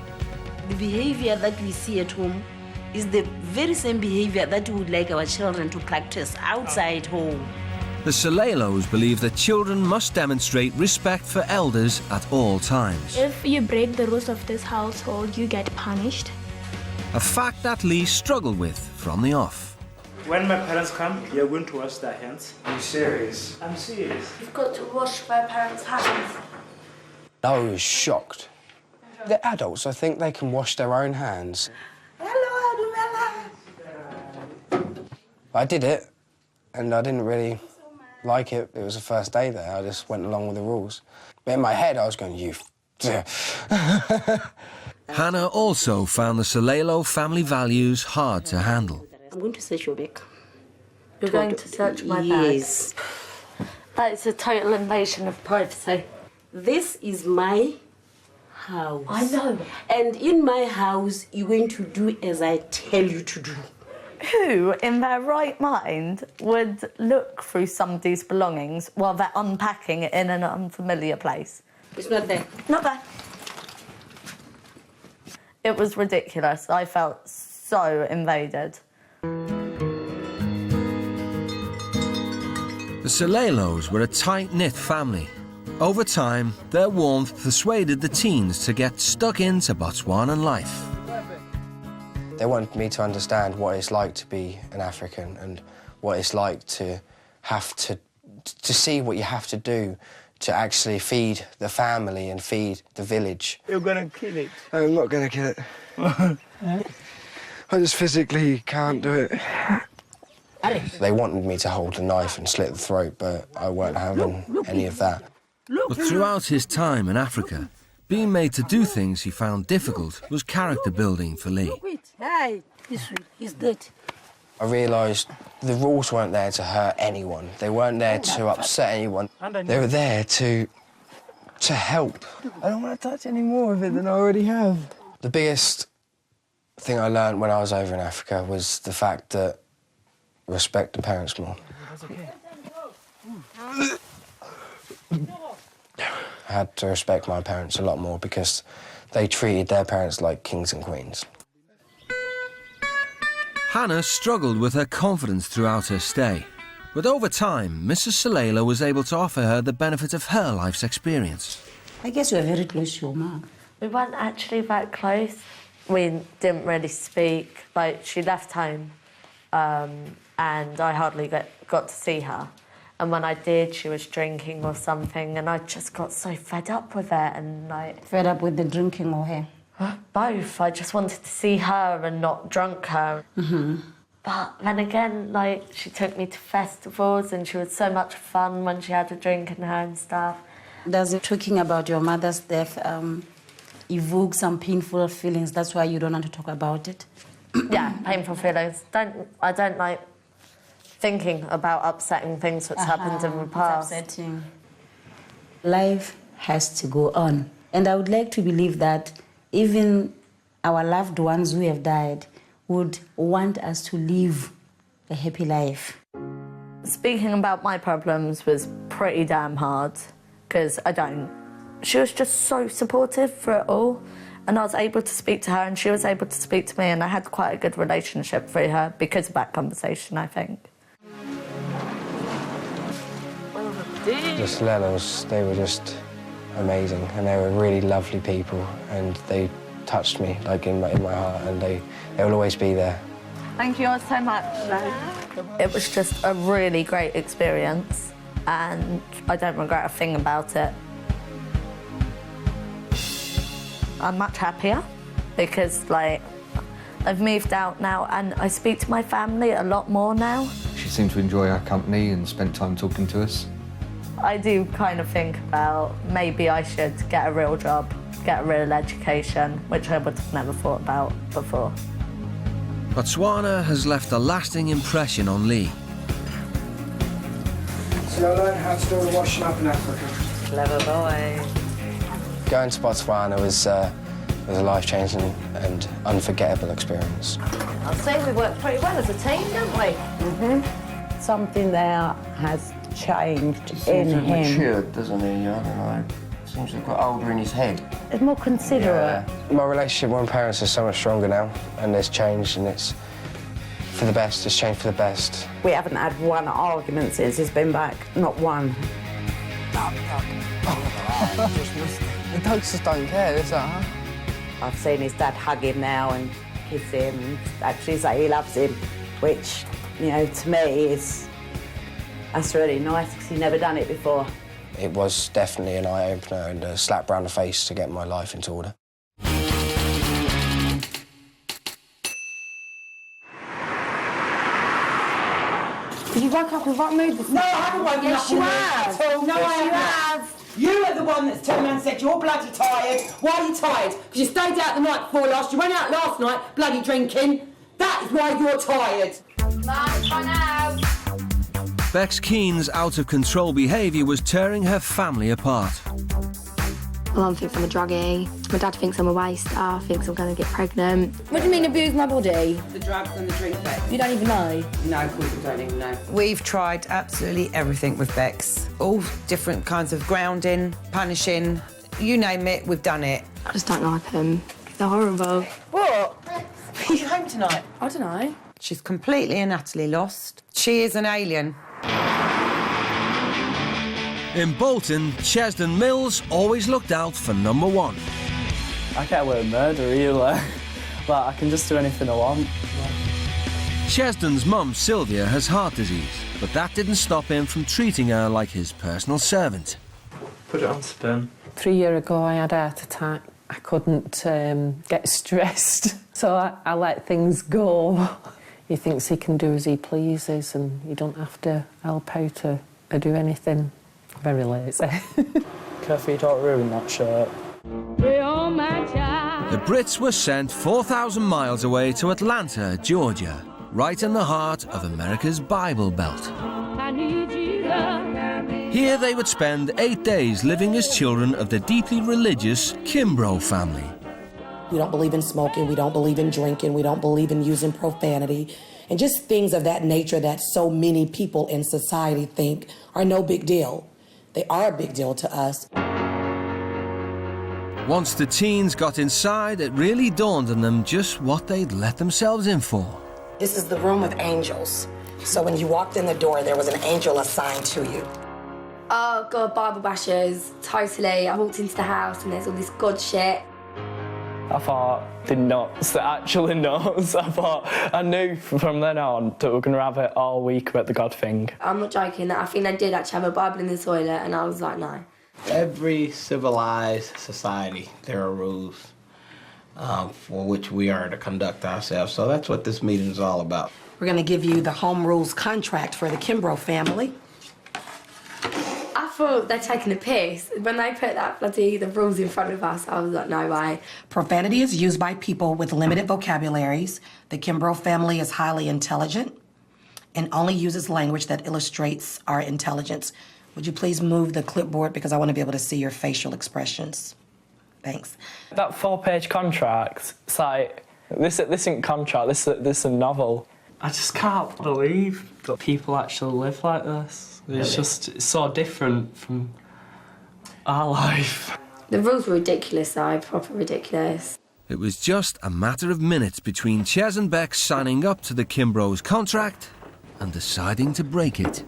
The behavior that we see at home is the very same behavior that we would like our children to practice outside home. The Salelos believe that children must demonstrate respect for elders at all times. If you break the rules of this household, you get punished. A fact that Lee struggled with from the off. When my parents come, you're going to wash their hands. Are you serious? I'm serious. You've got to wash my parents' hands. I was shocked. They're adults, I think they can wash their own hands. I did it, and I didn't really like it. It was the first day there. I just went along with the rules. But in my head, I was going, you... Hannah also found the Salelo family values hard to handle. I'm going to search your bag. You're going to search my bag? Yes. That is a total invasion of privacy. This is my house. I know. And in my house, you're going to do as I tell you to do. Who, in their right mind, would look through somebody's belongings while they're unpacking it in an unfamiliar place? It's not there. Not there. It was ridiculous. I felt so invaded. The Salelos were a tight-knit family. Over time, their warmth persuaded the teens to get stuck into Botswanan life. They wanted me to understand what it's like to be an African and what it's like to have to see what you have to do to actually feed the family and feed the village. You're gonna kill it. I'm not gonna kill it. I just physically can't do it. They wanted me to hold a knife and slit the throat, but I weren't having any of that. But throughout his time in Africa, being made to do things he found difficult was character building for Lee. Hey, he's dead. I realised the rules weren't there to hurt anyone. They weren't there to upset anyone. They were there to help. I don't want to touch any more of it than I already have. The biggest thing I learned when I was over in Africa was the fact that respect the parents more. I had to respect my parents a lot more because they treated their parents like kings and queens. Hannah struggled with her confidence throughout her stay. But over time, Mrs. Salelo was able to offer her the benefit of her life's experience. I guess you're very close to your mom. We weren't actually that close. We didn't really speak. Like, she left home and I hardly got to see her. And when I did, she was drinking or something, and I just got so fed up with it and like... Fed up with the drinking or her? Both. I just wanted to see her and not drunk her. Mm-hmm. But then again, like, she took me to festivals and she was so much fun when she had a drink in her and stuff. Does it talking about your mother's death evoke some painful feelings? That's why you don't want to talk about it? Yeah, painful feelings. I don't like thinking about upsetting things that's happened in the past. It's upsetting. Life has to go on. And I would like to believe that even our loved ones who have died would want us to live a happy life. Speaking about my problems was pretty damn hard, because I don't. She was just so supportive for it all, and I was able to speak to her and she was able to speak to me, and I had quite a good relationship through her because of that conversation, I think. The Salelos, they were just amazing, and they were really lovely people, and they touched me like in my heart, and they will always be there. Thank you all so much. It was just a really great experience, and I don't regret a thing about it. I'm much happier because, like, I've moved out now and I speak to my family a lot more now. She seemed to enjoy our company and spent time talking to us. I do kind of think about maybe I should get a real job, get a real education, which I would have never thought about before. Botswana has left a lasting impression on Lee. So I learned how to do the washing up in Africa. Clever boy. Going to Botswana was a life-changing and unforgettable experience. I'd say we worked pretty well as a team, didn't we? Mm-hmm. Something there has changed in Seems to have him. matured, doesn't he? I don't know. Seems to have got older in his head. It's more considerate. My relationship with my parents is so much stronger now, and it's changed, and it's for the best. It's changed for the best. We haven't had one argument since he's been back, not one. The dogs just don't care, is that? I've seen his dad hug him now and kiss him and actually say he loves him, which, you know, to me that's really nice because he's never done it before. It was definitely an eye-opener and a slap round the face to get my life into order. Did you wake up in the right mood this morning? No, I haven't woken yes, up you in have. the mood at all. No, yes, I you haven't. have. You are the one that's turned around and said you're bloody tired. Why are you tired? Because you stayed out the night before last. You went out last night bloody drinking. That is why you're tired. Bye, bye now. Bex Keene's out-of-control behaviour was tearing her family apart. My mum thinks I'm a druggie. My dad thinks I'm a waster, thinks I'm going to get pregnant. What do you mean abuse my body? The drugs and the drink, Bex. You don't even know? No, of course you don't even know. We've tried absolutely everything with Bex. All different kinds of grounding, punishing, you name it, we've done it. I just don't like them. They're horrible. What? Are you home tonight? I don't know. She's completely and utterly lost. She is an alien. In Bolton, Chesden Mills always looked out for number one. I can't wear a murderer either. But I can just do anything I want. Chesden's mum, Sylvia, has heart disease, but that didn't stop him from treating her like his personal servant. Put it on spin. 3 years ago, I had a heart attack. I couldn't get stressed, so I let things go. He thinks he can do as he pleases and you don't have to help out or do anything. Very lazy. Careful you don't ruin that shirt. The Brits were sent 4,000 miles away to Atlanta, Georgia, right in the heart of America's Bible Belt. Here they would spend 8 days living as children of the deeply religious Kimbrough family. We don't believe in smoking, we don't believe in drinking, we don't believe in using profanity, and just things of that nature that so many people in society think are no big deal. They are a big deal to us. Once the teens got inside, it really dawned on them just what they'd let themselves in for. This is the room of angels. So when you walked in the door, there was an angel assigned to you. Oh, God, Bible bashers. Totally. I walked into the house and there's all this God shit. I thought the nuts, the actual nuts. I knew from then on that we were going to have it all week about the God thing. I'm not joking. I think they did actually have a Bible in the toilet and I was like, no. Every civilized society, there are rules for which we are to conduct ourselves. So that's what this meeting is all about. We're going to give you the home rules contract for the Kimbrough family. I thought they're taking a piss. When they put the rules in front of us, I was like, no way. Profanity is used by people with limited vocabularies. The Kimbrough family is highly intelligent and only uses language that illustrates our intelligence. Would you please move the clipboard because I want to be able to see your facial expressions. Thanks. That 4-page contract, it's like, this isn't contract, this is a novel. I just can't believe that people actually live like this. It's just so different from our life. The rules were ridiculous, though, proper ridiculous. It was just a matter of minutes between Ches and Bex signing up to the Kimbrough's contract and deciding to break it.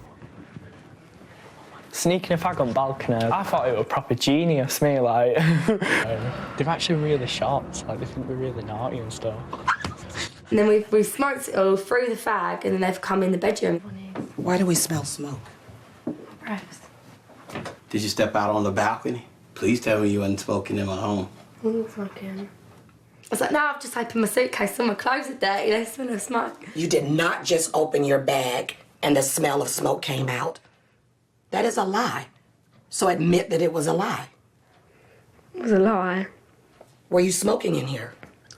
Sneaking a fag on balcony, I thought it was proper genius, me, like. They're actually really shocked, like they think we're really naughty and stuff. And then we've smoked it all through the fag and then they've come in the bedroom. Why do we smell smoke? Breath. Did you step out on the balcony? Please tell me you wasn't smoking in my home. I was like, no, I've just opened my suitcase, all my clothes are dirty, they smell of smoke. You did not just open your bag and the smell of smoke came out. That is a lie. So admit that it was a lie. It was a lie. Were you smoking in here?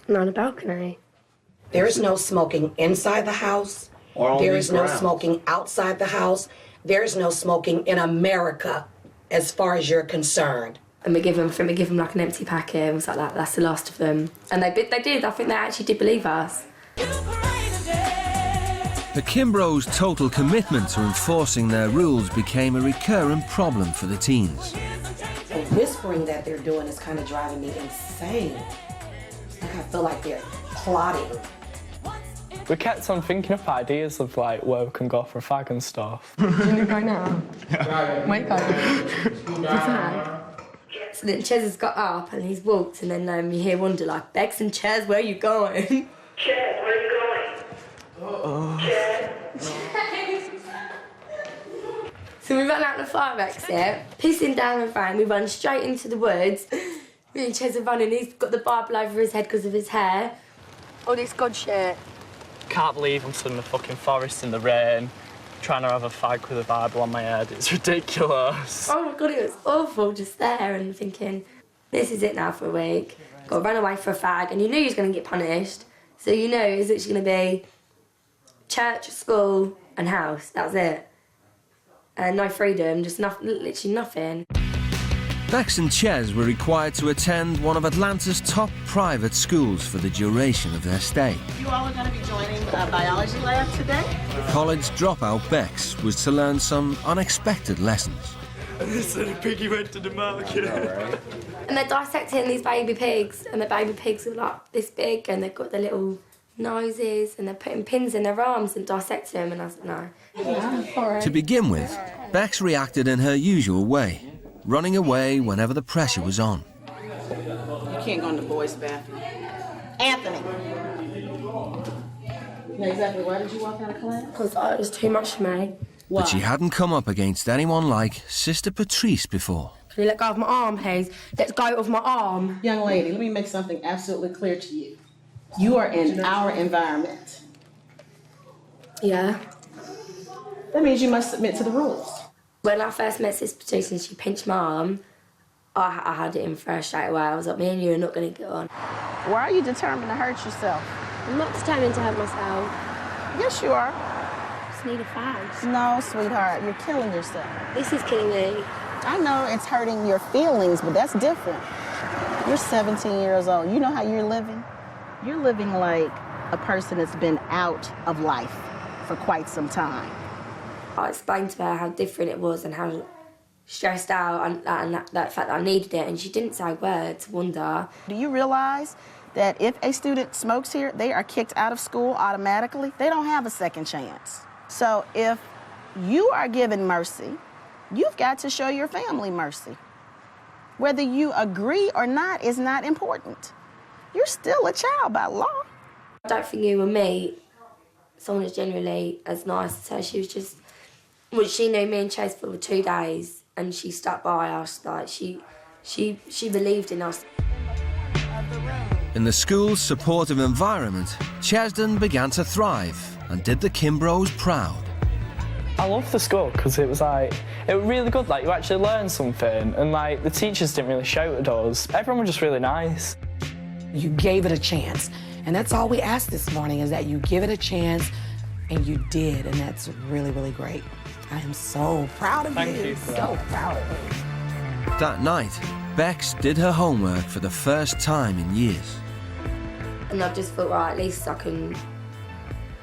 Not on the balcony. There is no smoking inside the house. Or on There these is no grounds. smoking outside the house. There is no smoking in America, as far as you're concerned. And we give them like an empty packet and was like that. That's the last of them. And they did. I think they actually did believe us. The Kimbroughs' total commitment to enforcing their rules became a recurrent problem for the teens. The whispering that they're doing is kind of driving me insane. Like I feel like they're plotting. We kept on thinking up ideas of like where we can go for a fag and stuff. You need to go now? Wait, go. So then Ches has got up and he's walked and then you hear Wanda like, Bex and Ches, where are you going? Ches, where are you going? So we run out the fire exit, pissing down the rain, we run straight into the woods. Me and Ches are running, he's got the Bible over his head because of his hair. All this God shit. Can't believe I'm stood in the fucking forest in the rain, trying to have a fag with a Bible on my head. It's ridiculous. Oh my God, it was awful just there and thinking, this is it now for a week. Got to run away for a fag and you knew you was going to get punished. So you know it's literally going to be church, school and house, that was it. And no freedom, just literally nothing. Bex and Ches were required to attend one of Atlanta's top private schools for the duration of their stay. You all are going to be joining a biology lab today? College dropout Bex was to learn some unexpected lessons. So the piggy went to the market. And they're dissecting these baby pigs, and the baby pigs are like this big, and they've got their little noses, and they're putting pins in their arms and dissecting them, and I was like, no. To begin with, Bex reacted in her usual way, running away whenever the pressure was on. You can't go in the boys' bathroom. Anthony! You know exactly why did you walk out of class? Because it was too much for me. But she hadn't come up against anyone like Sister Patrice before. Can you let go of my arm, please? Let go of my arm. Young lady, let me make something absolutely clear to you. You are in our environment. Yeah. That means you must submit to the rules. When I first met Sister Patrice and she pinched my arm, I had it in for her straight away. I was like, me and you are not going to get on. Why are you determined to hurt yourself? I'm not determined to hurt myself. Yes, you are. I just need a fag. No, sweetheart, you're killing yourself. This is killing me. I know it's hurting your feelings, but that's different. You're 17 years old. You know how you're living? You're living like a person that's been out of life for quite some time. I explained to her how different it was and how stressed out and that fact that I needed it, and she didn't say a word to Wanda. Do you realize that if a student smokes here, they are kicked out of school automatically? They don't have a second chance. So if you are given mercy, you've got to show your family mercy. Whether you agree or not is not important. You're still a child by law. I don't think you and me, someone is generally as nice as her. She was just, well, she knew me and Chase for 2 days, and she stuck by us. Like she believed in us. In the school's supportive environment, Chesden began to thrive and did the Kimbroughs proud. I love the school because it was really good. Like, you actually learned something, and like the teachers didn't really shout at us. Everyone was just really nice. You gave it a chance. And that's all we asked this morning, is that you give it a chance, and you did, and that's really, really great. I am so proud of you. Thank you for that. So proud of you. That night, Bex did her homework for the first time in years. And I just thought, right, at least I can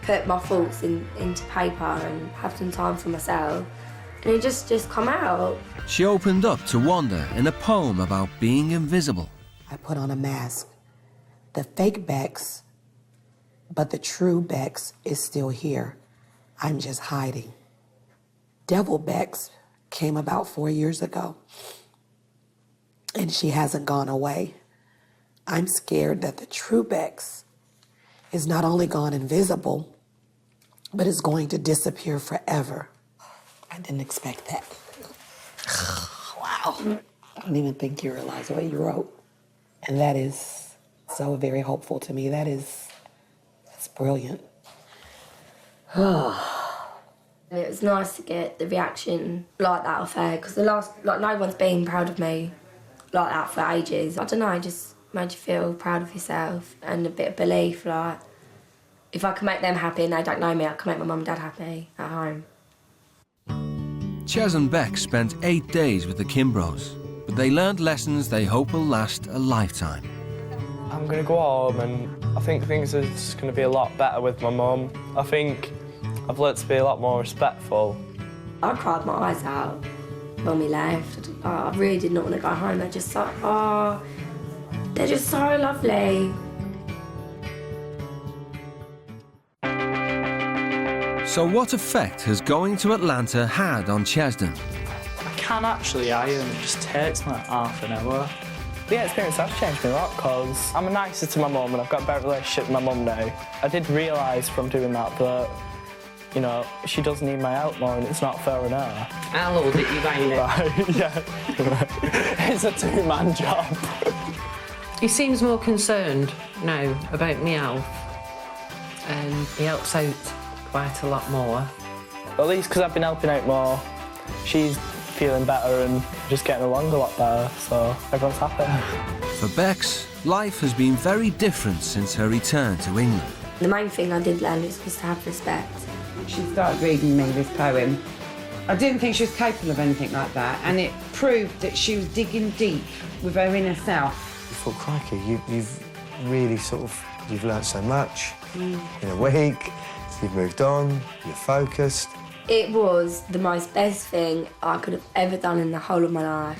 put my thoughts into paper and have some time for myself. And it just come out. She opened up to Wanda in a poem about being invisible. I put on a mask. The fake Bex, but the true Bex is still here. I'm just hiding. Devil Bex came about 4 years ago, and she hasn't gone away. I'm scared that the true Bex is not only gone invisible, but is going to disappear forever. I didn't expect that. Wow. I don't even think you realize what you wrote. And that is so very hopeful to me. That's brilliant. It was nice to get the reaction like that off her, because no one's been proud of me like that for ages. I don't know, it just made you feel proud of yourself and a bit of belief, like, if I can make them happy and they don't know me, I can make my mum and dad happy at home. Chaz and Beck spent 8 days with the Kimbros, but they learned lessons they hope will last a lifetime. I'm going to go home and I think things are just going to be a lot better with my mum. I think I've learnt to be a lot more respectful. I cried my eyes out when we left. I really did not want to go home. They're just like, oh, they're just so lovely. So what effect has going to Atlanta had on Chesden? I can actually iron, it just takes like half an hour. The experience has changed me a lot because I'm nicer to my mum and I've got a better relationship with my mum now. I did realise from doing that, you know, she does need my help more and it's not fair on her. I'll hold it, you ain't it? Right, yeah. It's a two-man job. He seems more concerned now about my health and he helps out quite a lot more. At least because I've been helping out more, she's feeling better and just getting along a lot better, so everyone's happy. For Bex, life has been very different since her return to England. The main thing I did learn was to have respect. She started reading me this poem. I didn't think she was capable of anything like that, and it proved that she was digging deep with her inner self. You thought, crikey, you've really you've learnt so much in a week. You've moved on, you're focused. It was the most best thing I could have ever done in the whole of my life.